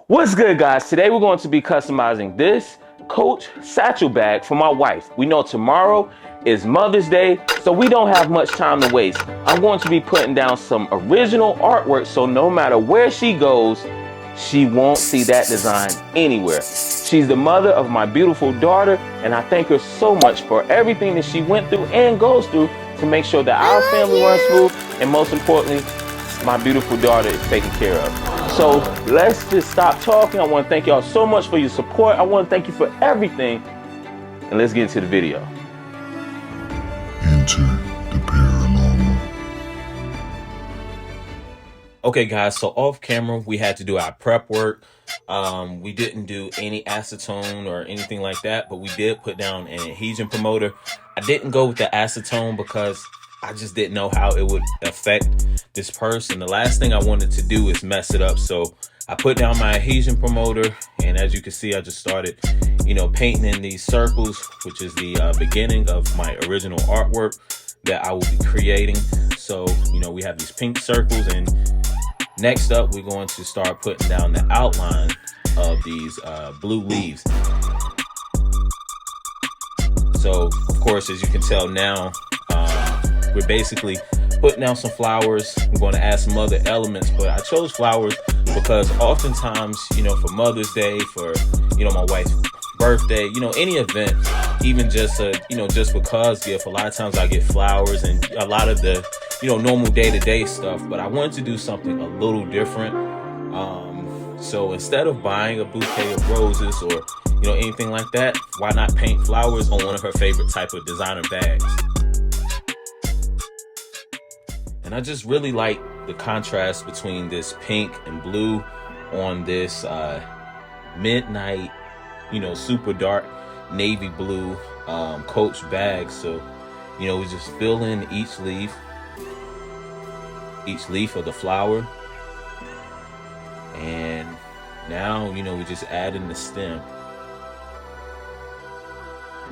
What's good, guys? Today we're going to be customizing this Coach satchel bag for my wife. We know tomorrow is Mother's Day, so we don't have much time to waste. I'm going to be putting down some original artwork so no matter where she goes, she won't see that design anywhere. She's the mother of my beautiful daughter, and I thank her so much for everything that she went through and goes through to make sure that our family runs smooth, and most importantly, my beautiful daughter is taken care of. So let's just stop talking. I want to thank y'all so much for your support. I want to thank you for everything. And let's get into the video. Enter the paranormal. Okay, guys, so off camera, we had to do our prep work. We didn't do any acetone or anything like that, but we did put down an adhesion promoter. I didn't go with the acetone because I just didn't know how it would affect this purse. And the last thing I wanted to do is mess it up. So I put down my adhesion promoter. And as you can see, I just started, painting in these circles, which is the beginning of my original artwork that I will be creating. So, we have these pink circles. And next up, we're going to start putting down the outline of these blue leaves. So, of course, as you can tell now, we're basically putting down some flowers. I'm going to add some other elements, but I chose flowers because oftentimes, for Mother's Day, for, my wife's birthday, any event, even just a, just because gift, a lot of times I get flowers and a lot of the, normal day-to-day stuff, but I wanted to do something a little different. So instead of buying a bouquet of roses or, anything like that, why not paint flowers on one of her favorite type of designer bags? And I just really like the contrast between this pink and blue on this midnight, super dark navy blue Coach bag. So, we just fill in each leaf of the flower. And now, we just add in the stem.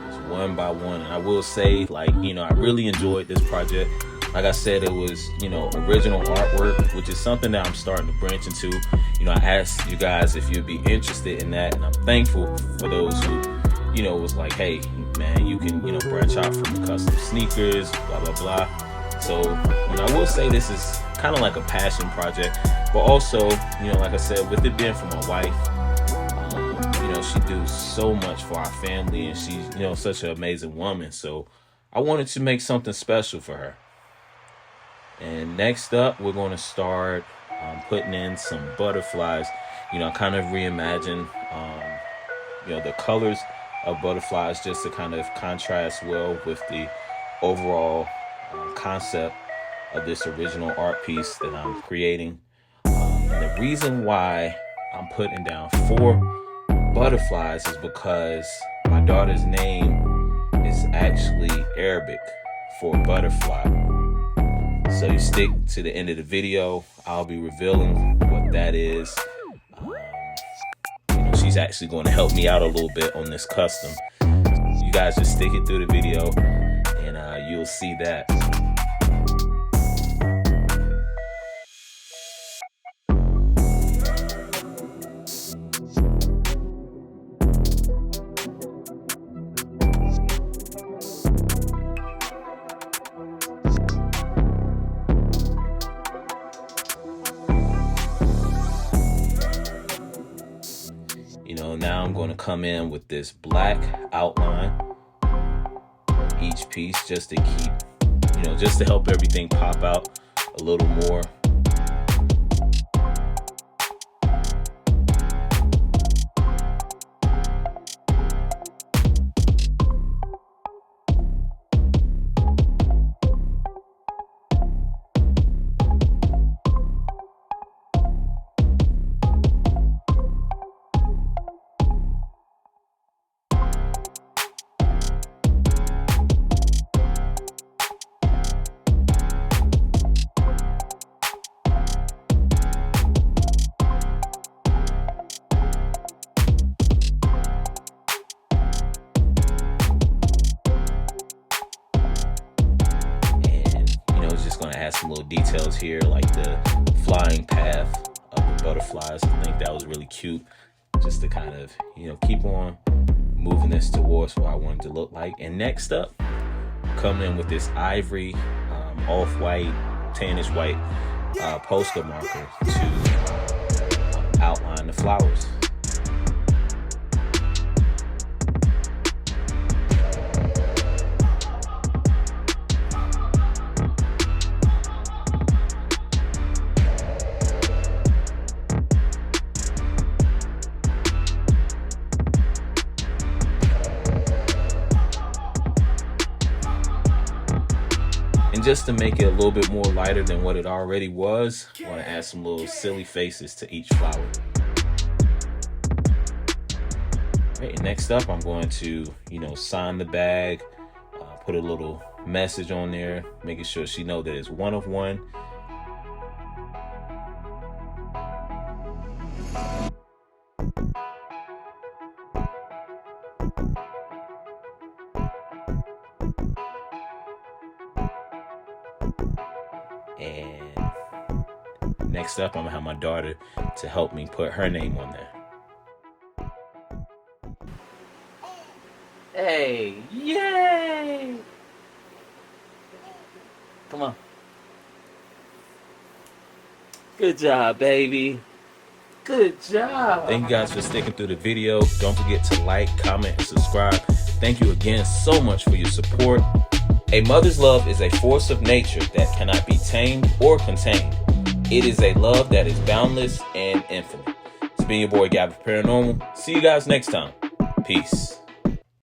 Just one by one. And I will say, I really enjoyed this project. Like I said, it was, original artwork, which is something that I'm starting to branch into. I asked you guys if you'd be interested in that, and I'm thankful for those who, was like, hey, man, you can, branch out from the custom sneakers, blah, blah, blah. So, I will say this is kind of like a passion project, but also, like I said, with it being for my wife, she do so much for our family, and she's, such an amazing woman. So I wanted to make something special for her. And next up, we're going to start putting in some butterflies. Kind of reimagine, the colors of butterflies just to kind of contrast well with the overall concept of this original art piece that I'm creating. And the reason why I'm putting down 4 butterflies is because my daughter's name is actually Arabic for butterfly. So you stick to the end of the video. I'll be revealing what that is. She's actually going to help me out a little bit on this custom. You guys just stick it through the video and you'll see that. Now I'm going to come in with this black outline each piece just to keep, just to help everything pop out a little more. Just going to add some little details here, like the flying path of the butterflies. I think that was really cute, just to kind of, keep on moving this towards what I wanted to look like. And next up, coming in with this ivory, off-white, tannish white poster marker to outline the flowers. And just to make it a little bit more lighter than what it already was, I want to add some little silly faces to each flower. All right, next up, I'm going to, sign the bag, put a little message on there, making sure she knows that it's one of one. And next up, I'm gonna have my daughter to help me put her name on there. Hey, yay! Come on. Good job, baby. Good job. Thank you guys for sticking through the video. Don't forget to like, comment, and subscribe. Thank you again so much for your support. A mother's love is a force of nature that cannot be tamed or contained. It is a love that is boundless and infinite. It's been your boy, PAiRANORMAL. See you guys next time. Peace.